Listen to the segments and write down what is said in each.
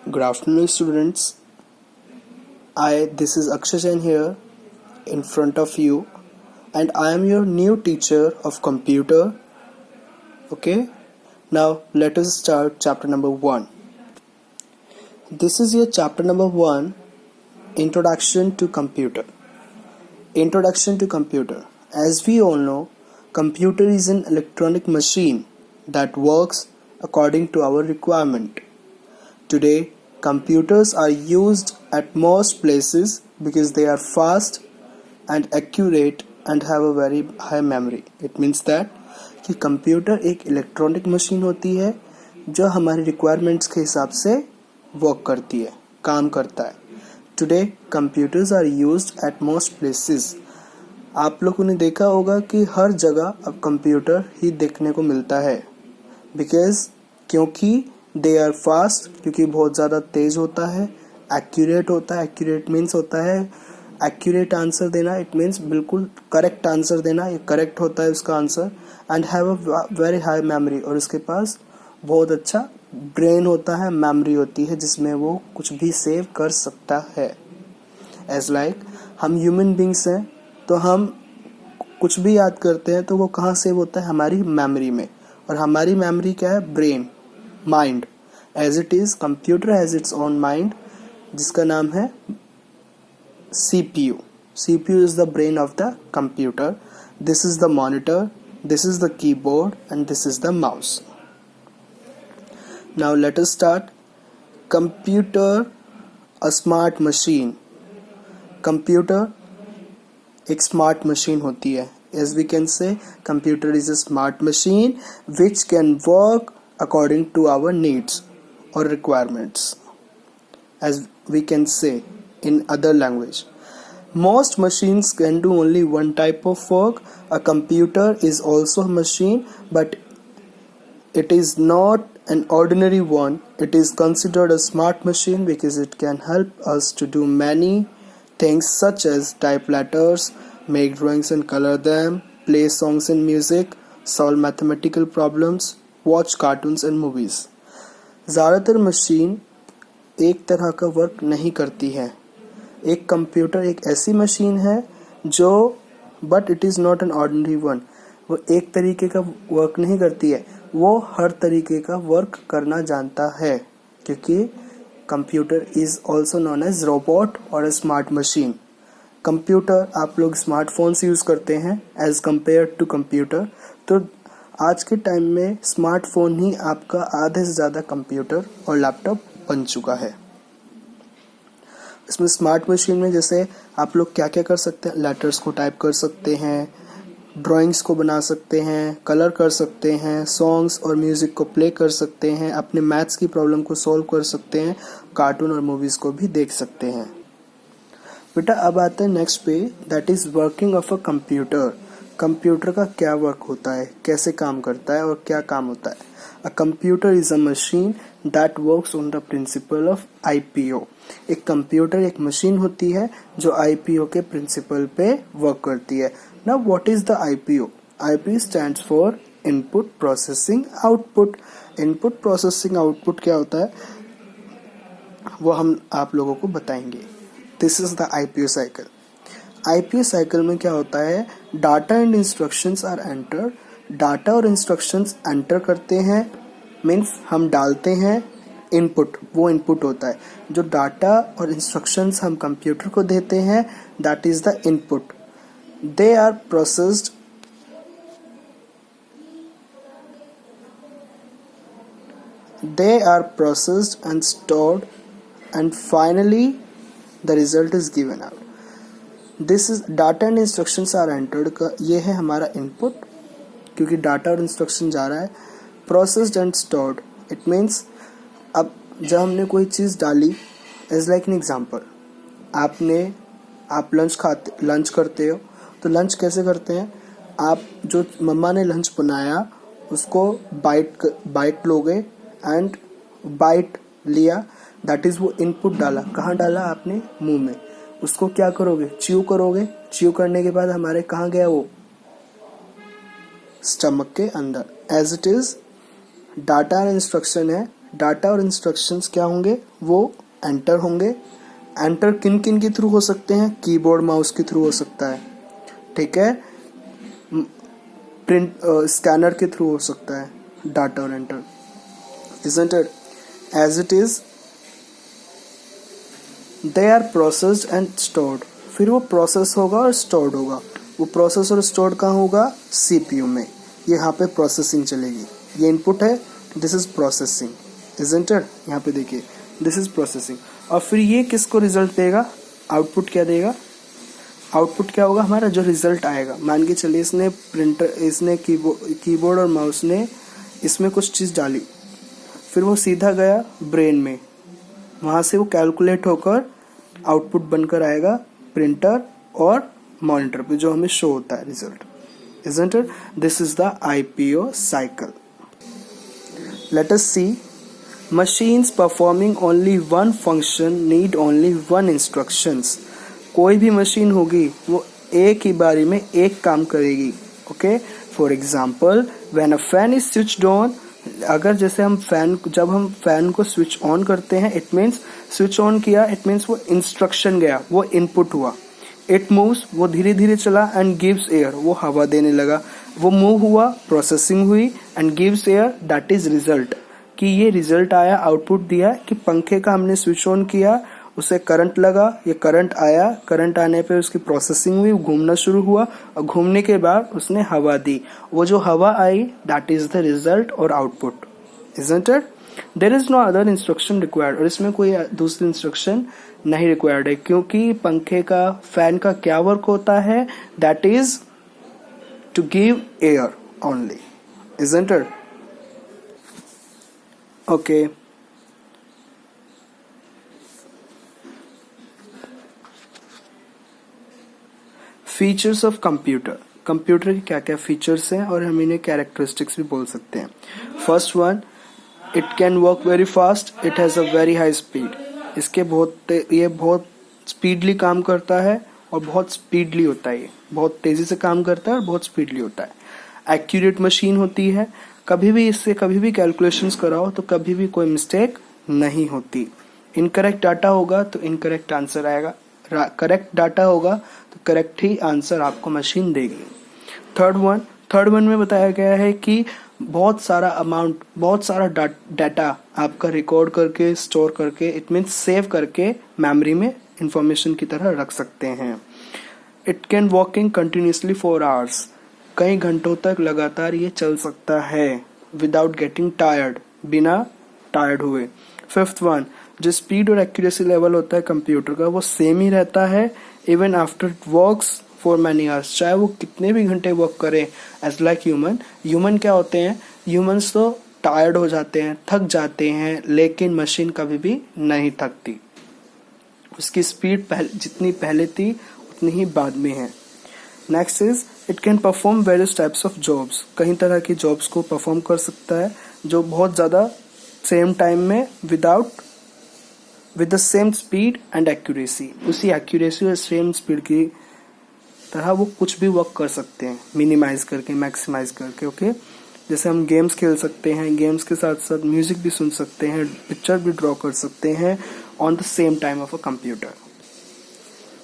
Good afternoon, students. This is Akshay Jain here in front of you, and I am your new teacher of computer. Okay, now let us start chapter number 1. This is your chapter number 1, Introduction to Computer. Introduction to Computer. As we all know, computer is an electronic machine that works according to our requirement. Today, computers are used at most places because they are fast and accurate and have a very high memory. It means that कि computer एक electronic machine होती है जो हमारी requirements के हिसाब से work करती है, काम करता है. Today computers are used at most places. आप लोगों ने देखा होगा कि हर जगह अब कंप्यूटर ही देखने को मिलता है क्योंकि दे आर फास्ट, क्योंकि बहुत ज़्यादा तेज़ होता है, एक्यूरेट होता है. एक्यूरेट मीन्स होता है एक्यूरेट आंसर देना, इट मीन्स बिल्कुल करेक्ट आंसर देना, ये करेक्ट होता है उसका answer. And have a very high memory, और उसके पास बहुत अच्छा ब्रेन होता है, मेमोरी होती है जिसमें वो कुछ भी सेव कर सकता है. एज लाइक हम ह्यूमन बींग्स हैं, तो हम कुछ भी याद करते हैं तो वो कहाँ सेव होता है? हमारी मेमोरी में. और हमारी मेमोरी क्या है? Brain, mind. As it is computer has its own mind जिसका नाम है CPU. CPU is the brain of the computer. This is the monitor, this is the keyboard, and this is the mouse. Now let us start. Computer, a smart machine. Computer एक smart machine होती है. As we can say, computer is a smart machine which can work according to our needs or requirements. As we can say in other language, most machines can do only one type of work. A computer is also a machine, but it is not an ordinary one. It is considered a smart machine because it can help us to do many things such as type letters, make drawings and color them, play songs and music, solve mathematical problems, watch cartoons and movies. ज़्यादातर machine एक तरह का work नहीं करती है. एक computer एक ऐसी मशीन है जो but it is not an ordinary one. वो एक तरीके का वर्क नहीं करती है, वो हर तरीके का वर्क करना जानता है, क्योंकि computer is also known as robot और ए स्मार्ट मशीन. कंप्यूटर आप लोग स्मार्टफोन्स यूज़ करते हैं एज कम्पेयर टू कंप्यूटर. तो आज के टाइम में स्मार्टफोन ही आपका आधे से ज़्यादा कंप्यूटर और लैपटॉप बन चुका है. इसमें स्मार्ट मशीन में जैसे आप लोग क्या क्या कर सकते हैं? लेटर्स को टाइप कर सकते हैं, ड्राइंग्स को बना सकते हैं, कलर कर सकते हैं, सॉन्ग्स और म्यूज़िक को प्ले कर सकते हैं, अपने मैथ्स की प्रॉब्लम को सॉल्व कर सकते हैं, कार्टून और मूवीज़ को भी देख सकते हैं. बेटा अब आते हैं नेक्स्ट पे, that is working of a computer. Computer का क्या वर्क होता है, कैसे काम करता है और क्या काम होता है? A computer is a machine that works on the principle of IPO. एक कंप्यूटर एक मशीन होती है जो IPO के प्रिंसिपल पे वर्क करती है. Now what is the IPO? IPO stands for input processing output. Input processing output क्या होता है वो हम आप लोगों को बताएंगे. This is the IPO cycle. IPO cycle में क्या होता है? Data and instructions are entered. Data और इंस्ट्रक्शंस एंटर करते हैं, मीन्स हम डालते हैं इनपुट, वो इनपुट होता है. जो डाटा और इंस्ट्रक्शंस हम कंप्यूटर को देते हैं, that is the input. They are processed and stored, and finally the result is given out. This is data and instructions are entered का ये है हमारा इनपुट, क्योंकि डाटा और इंस्ट्रक्शन जा रहा है. Processed and stored, it means अब जब हमने कोई चीज़ डाली, एज लाइक एन एग्जाम्पल, आप लंच करते हो, तो लंच कैसे करते हैं? आप जो मम्मा ने लंच बनाया उसको बाइट लोगे, एंड बाइट लिया, दैट इज़ वो इनपुट डाला. कहाँ डाला आपने? मुंह में. उसको क्या करोगे? च्यू करोगे. च्यू करने के बाद हमारे कहाँ गया वो? स्टमक के अंदर. As it is data and instruction है, डाटा और इंस्ट्रक्शंस क्या होंगे, वो एंटर होंगे। एंटर किन किन के थ्रू हो सकते हैं, कीबोर्ड माउस के थ्रू हो सकता है, ठीक है, प्रिंट स्कैनर के थ्रू हो सकता है डाटा और enter, isn't it? As it is, they are processed and stored. फिर वो प्रोसेस होगा और स्टोर्ड होगा। वो प्रोसेस और स्टोर्ड कहाँ होगा, सीपीयू में। ये यहाँ पे प्रोसेसिंग चलेगी। ये इनपुट है, this is processing, isn't it? यहाँ पे देखिए, दिस इज प्रोसेसिंग। और फिर ये किसको रिजल्ट देगा, आउटपुट क्या देगा, आउटपुट क्या होगा हमारा, जो रिजल्ट आएगा। मान के चलिए इसने कीबोर्ड और माउस ने इसमें कुछ चीज़ डाली, फिर वो सीधा गया ब्रेन में, वहाँ से वो कैलकुलेट होकर आउटपुट बनकर आएगा प्रिंटर और मॉनिटर पे, जो हमें शो होता है result, isn't it? This is the IPO cycle. Let us see. Machines performing only one function need only one instructions. कोई भी मशीन होगी वो एक ही बारी में एक काम करेगी, okay. For example, when a fan is switched on, अगर जैसे जब हम फैन को स्विच ऑन करते हैं, इट मीन्स स्विच ऑन किया, इट मीन्स वो इंस्ट्रक्शन गया, वो इनपुट हुआ। इट मूव्स, वो धीरे धीरे चला, एंड गिव्स एयर, वो हवा देने लगा। वो मूव हुआ, प्रोसेसिंग हुई, and gives air, that is result, कि ये रिजल्ट आया, आउटपुट दिया कि पंखे का हमने स्विच ऑन किया, उसे करंट लगा, ये करंट आया, करंट आने पे उसकी प्रोसेसिंग हुई, घूमना शुरू हुआ, और घूमने के बाद उसने हवा दी। वो जो हवा आई, दैट इज द रिजल्ट और output, isn't it? There is no other instruction required. और इसमें कोई दूसरी इंस्ट्रक्शन नहीं रिक्वायर्ड है, क्योंकि पंखे का, फैन का क्या वर्क होता है, that is to give air only, isn't it? Okay. Features of computer, computer के क्या क्या फीचर्स हैं और हम इन्हें कैरेक्टरिस्टिक्स भी बोल सकते हैं। First one, it can work very fast, it has a very high speed. ये बहुत स्पीडली काम करता है और बहुत स्पीडली होता है, ये बहुत तेज़ी से काम करता है और बहुत स्पीडली होता है। एक्यूरेट मशीन होती है, इससे कभी भी कैलकुलेशंस कराओ तो कभी भी कोई मिस्टेक नहीं होती। इनकरेक्ट डाटा होगा तो इनकरेक्ट आंसर आएगा, करेक्ट डाटा होगा तो करेक्ट ही आंसर आपको मशीन देगी। थर्ड वन में बताया गया है कि बहुत सारा डाटा आपका रिकॉर्ड करके, स्टोर करके, इट मीन्स सेव करके मेमोरी में इंफॉर्मेशन की तरह रख सकते हैं। It can working continuously for hours, कई घंटों तक लगातार ये चल सकता है, विदाउट गेटिंग टायर्ड, बिना टायर्ड हुए। फिफ्थ वन, जो स्पीड और एक्यूरेसी लेवल होता है कंप्यूटर का, वो सेम ही रहता है even after it works for many hours, चाहे वो कितने भी घंटे वर्क करे, एज लाइक ह्यूमन क्या होते हैं, ह्यूमंस तो टायर्ड हो जाते हैं, थक जाते हैं, लेकिन मशीन कभी भी नहीं थकती। उसकी स्पीड जितनी पहले थी उतनी ही बाद में है। Next is, it can perform various types of jobs, कई तरह की जॉब्स को परफॉर्म कर सकता है, जो बहुत ज़्यादा सेम टाइम में with the same speed and accuracy, उसी एक्यूरेसी और सेम स्पीड की तरह वो कुछ भी वर्क कर सकते हैं, मिनिमाइज करके, मैक्सिमाइज करके, ओके। जैसे हम गेम्स खेल सकते हैं, गेम्स के साथ साथ म्यूजिक भी सुन सकते हैं, पिक्चर भी ड्रॉ कर सकते हैं on the same time of a computer.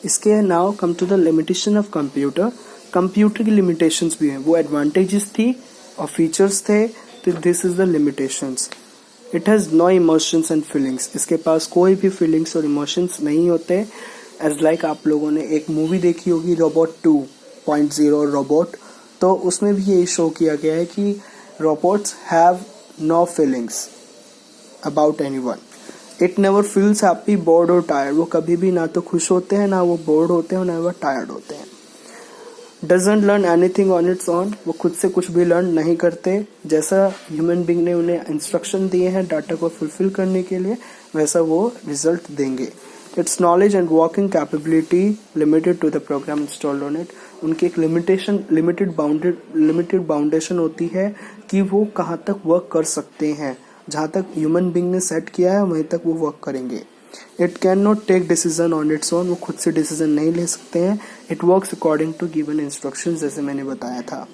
इसके now come to the limitation of computer. Computer की लिमिटेशंस भी हैं, वो एडवांटेजेस थी और फीचर्स थे, तो this is the limitations. It has no emotions and feelings, इसके पास कोई भी फीलिंग्स और इमोशंस नहीं होते। एज लाइक आप लोगों ने एक मूवी देखी होगी रोबोट 2.0 रोबोट, तो उसमें भी ये शो किया गया है कि robots have no feelings about anyone. It never feels happy, bored और टायर्ड, वो कभी भी ना तो खुश होते हैं, ना वो बोर्ड होते हैं, ना वो टायर्ड होते हैं। Doesn't learn anything on its own, वो खुद से कुछ भी लर्न नहीं करते, जैसा ह्यूमन बीइंग ने उन्हें इंस्ट्रक्शन दिए हैं डाटा को फुलफिल करने के लिए, वैसा वो रिजल्ट देंगे। Its knowledge and working capability limited to the program installed on it, उनकी एक लिमिटेड बाउंडेशन होती है कि वो कहाँ तक वर्क कर सकते हैं, जहाँ तक ह्यूमन बीइंग ने सेट किया है वहीं तक वो वर्क करेंगे। It can not take decision on its own, वो खुद से डिसीजन नहीं ले सकते हैं। It works according to given instructions, जैसे मैंने बताया था।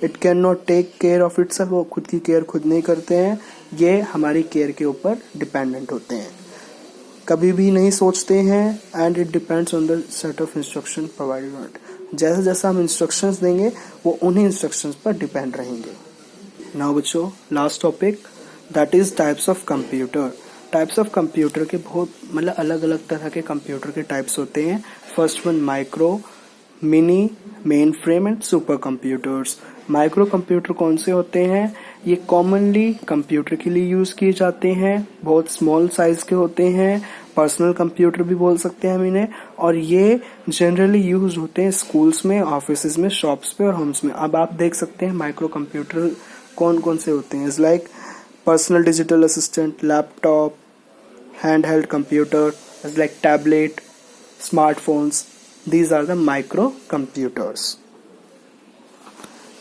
It can not take care of itself, वो खुद की केयर खुद नहीं करते हैं। ये हमारी केयर के ऊपर डिपेंडेंट होते हैं, कभी भी नहीं सोचते हैं, and it depends on the set of instruction provided. जैसे जैसा हम इंस्ट्रक्शंस देंगे वो उन्हीं इंस्ट्रक्शंस पर डिपेंड रहेंगे। नाउ बच्चों, last topic that is types of computer. Types of computer के बहुत मतलब अलग अलग तरह के कंप्यूटर के टाइप्स होते हैं। First one micro, mini, main frame and super computers. Micro computer कौन से होते हैं? ये कॉमनली कंप्यूटर के लिए यूज किए जाते हैं, बहुत स्मॉल साइज के होते हैं, पर्सनल कंप्यूटर भी बोल सकते हैं हम इन्हें, और ये जनरली यूज होते हैं स्कूल्स में, ऑफिस में, शॉप्स पे और होम्स में। अब आप देख सकते हैं माइक्रो कंप्यूटर कौन कौन से होते हैं। Is like personal digital assistant, laptop, hand held computer, is like tablet, smartphones. These are the micro computers.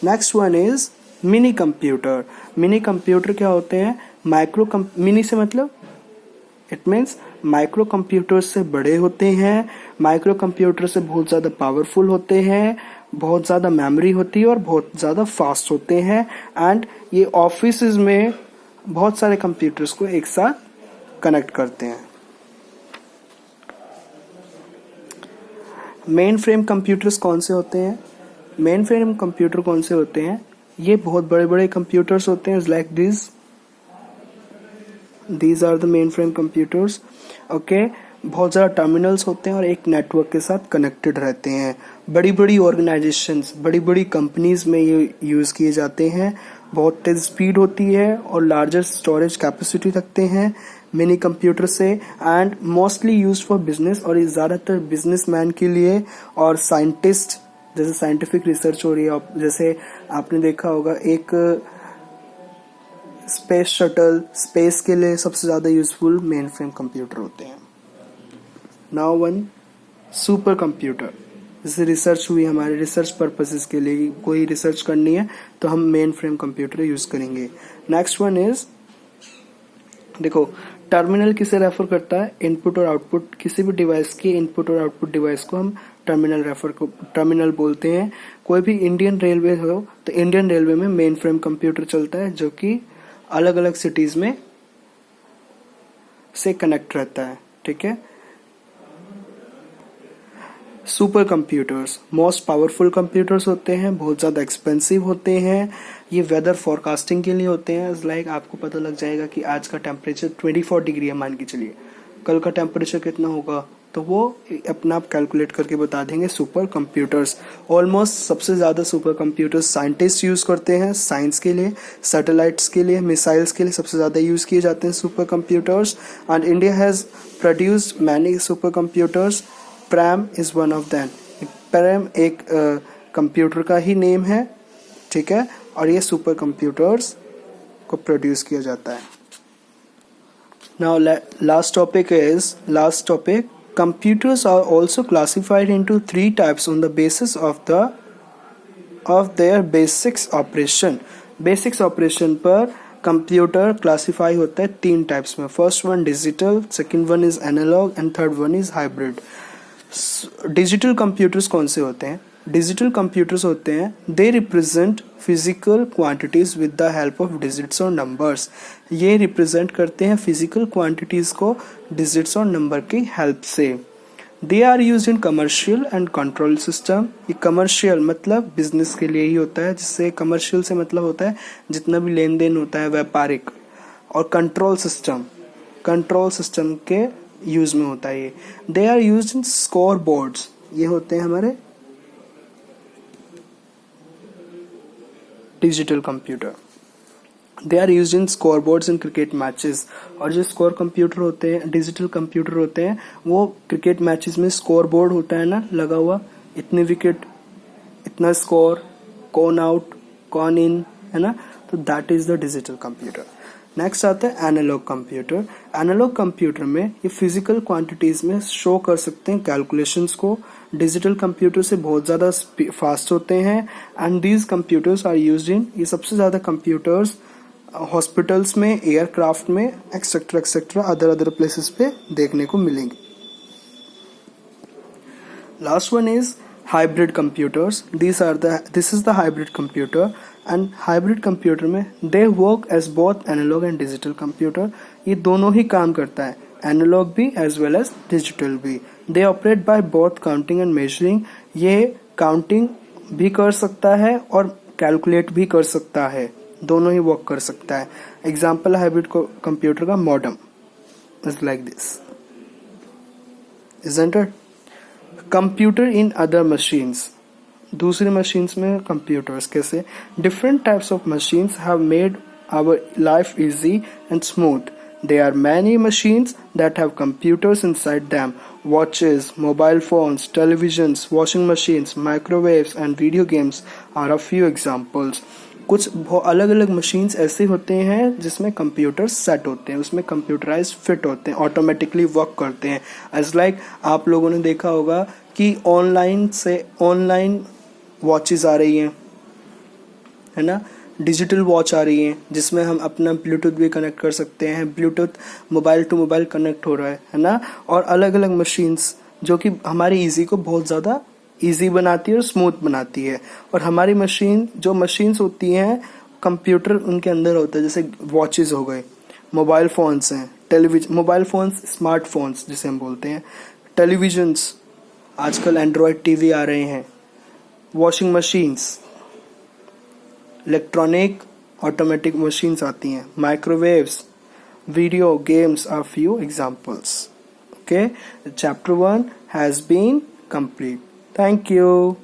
Next one is mini computer. Mini computer क्या होते हैं? मिनी से मतलब इट मीन्स माइक्रो कंप्यूटर से बड़े होते हैं, माइक्रो कंप्यूटर से बहुत ज़्यादा पावरफुल होते हैं, बहुत ज़्यादा मेमोरी होती है और बहुत ज़्यादा फास्ट होते हैं, एंड ये ऑफिस में बहुत सारे कंप्यूटर्स को एक साथ कनेक्ट करते हैं। मेन फ्रेम कंप्यूटर्स कौन से होते हैं? मेन फ्रेम कंप्यूटर कौन से होते हैं? ये बहुत बड़े बड़े कंप्यूटर्स होते हैं, like these are the main frame computers. Okay, बहुत ज़्यादा टर्मिनल्स होते हैं और एक नेटवर्क के साथ कनेक्टेड रहते हैं। बड़ी बड़ी ऑर्गेनाइजेशंस, बड़ी बड़ी कंपनीज में ये यूज़ किए जाते हैं। बहुत तेज स्पीड होती है और लार्जर स्टोरेज कैपेसिटी रखते हैं मिनी कंप्यूटर से, and mostly used for business, और ये ज़्यादातर बिजनेसमैन के लिए और साइंटिस्ट, जैसे साइंटिफिक रिसर्च हो रही है, जैसे आपने देखा होगा एक स्पेस शटल, स्पेस के लिए सबसे ज़्यादा यूजफुल मेन फ्रेम कंप्यूटर होते हैं। नाउ वन सुपर कंप्यूटर, जैसे रिसर्च हुई हमारे रिसर्च पर्पसेस के लिए, कोई रिसर्च करनी है तो हम मेन फ्रेम कंप्यूटर यूज करेंगे। नेक्स्ट वन इज, देखो टर्मिनल किसे रेफर करता है? इनपुट और आउटपुट, किसी भी डिवाइस के इनपुट और आउटपुट डिवाइस को हम टर्मिनल बोलते हैं। कोई भी इंडियन रेलवे हो तो इंडियन रेलवे में मेन फ्रेम कंप्यूटर चलता है, जो कि अलग अलग सिटीज में से कनेक्ट रहता है। ठीक है। Super computers most powerful computers होते हैं, बहुत ज़्यादा एक्सपेंसिव होते हैं। ये वेदर फोरकास्टिंग के लिए होते हैं। लाइक आपको पता लग जाएगा कि आज का टेम्परेचर 24 डिग्री है, मान के चलिए, कल का टेम्परेचर कितना होगा, तो वो अपना आप कैलकुलेट करके बता देंगे सुपर कंप्यूटर्स। ऑलमोस्ट सबसे ज़्यादा सुपर कंप्यूटर्स साइंटिस्ट यूज़ करते हैं साइंस के लिए, सैटेलाइट्स के लिए, मिसाइल्स के लिए सबसे ज़्यादा यूज़ किए जाते हैं super computers, and India has produced many super computers. Pram is one of them. Pram एक कंप्यूटर का ही नेम है, ठीक है, और ये सुपर कंप्यूटर्स को प्रोड्यूस किया जाता है। Now last topic, computers are also classified into 3 types on the basis of their basics operation. Basics operation पर कंप्यूटर क्लासीफाई होता है 3 टाइप्स में। First one digital, second one is analogue and third one is hybrid. Digital computers कौन से होते हैं? Digital computers होते हैं, they represent physical quantities with the help of digits और नंबर्स। ये रिप्रेजेंट करते हैं फिजिकल क्वांटिटीज को डिजिट्स और नंबर की हेल्प से। They are use in commercial and control system. ये कमर्शियल मतलब बिजनेस के लिए ही होता है, जिससे कमर्शियल से मतलब होता है जितना भी लेन देन होता है व्यापारिक, और कंट्रोल सिस्टम के यूज में होता है ये। They are use in score boards, ये होते हैं हमारे digital computer. They are use in score boards in cricket matches. और जो स्कोर कंप्यूटर होते हैं, डिजिटल कंप्यूटर होते हैं, वो क्रिकेट मैचेस में स्कोर बोर्ड होता है ना लगा हुआ, इतनी विकेट, इतना स्कोर, कौन आउट, कौन इन, है ना, तो that is the digital computer. Next आता है एनालॉग कंप्यूटर। एनालॉग कंप्यूटर में ये फिजिकल क्वांटिटीज में शो कर सकते हैं कैलकुलेशंस को। डिजिटल कंप्यूटर से बहुत ज़्यादा फास्ट होते हैं, and these computers are used in, ये सबसे ज़्यादा कंप्यूटर्स हॉस्पिटल्स में, एयरक्राफ्ट में, एक्सेट्रा अदर प्लेसेस पे देखने को मिलेंगे। Last one is hybrid computers. This is the hybrid computer, and hybrid computer में they work as both analog and digital computer. ये दोनों ही काम करता है, analog भी as well as digital भी. They operate by both counting and measuring. ये counting भी कर सकता है और calculate भी कर सकता है, दोनों ही वर्क कर सकता है. एग्जाम्पल हाइब्रिड कंप्यूटर का modem is like this, isn't it? Computer in other machines, दूसरी मशीन्स में कंप्यूटर्स कैसे. Different types of machines have made our life easy and smooth. There are many machines that have computers inside them. Watches, mobile phones, televisions, washing machines, microwaves and video games are a few examples. कुछ अलग अलग machines ऐसे होते हैं जिसमें computer set होते हैं, उसमें कंप्यूटराइज फिट होते हैं, ऑटोमेटिकली वर्क करते हैं. एज लाइक आप लोगों ने देखा होगा कि ऑनलाइन वॉचेस आ रही हैं, है ना, डिजिटल वॉच आ रही हैं जिसमें हम अपना ब्लूटूथ भी कनेक्ट कर सकते हैं, bluetooth mobile to mobile connect हो रहा है ना. और अलग अलग मशीन्स जो कि हमारी ईजी को बहुत ज़्यादा ईजी बनाती है और स्मूथ बनाती है. और हमारी मशीन्स होती हैं कंप्यूटर उनके अंदर होता है, जैसे वॉचेस हो गए, मोबाइल फ़ोन्स हैं, मोबाइल फ़ोन्स स्मार्टफोन्स जिसे हम बोलते हैं, टेलीविजन्स, आजकल एंड्रॉयड टीवी आ रहे हैं, washing machines, electronic automatic machines आती हैं, microwaves, video games are few examples. Okay, chapter 1 has been complete. Thank you.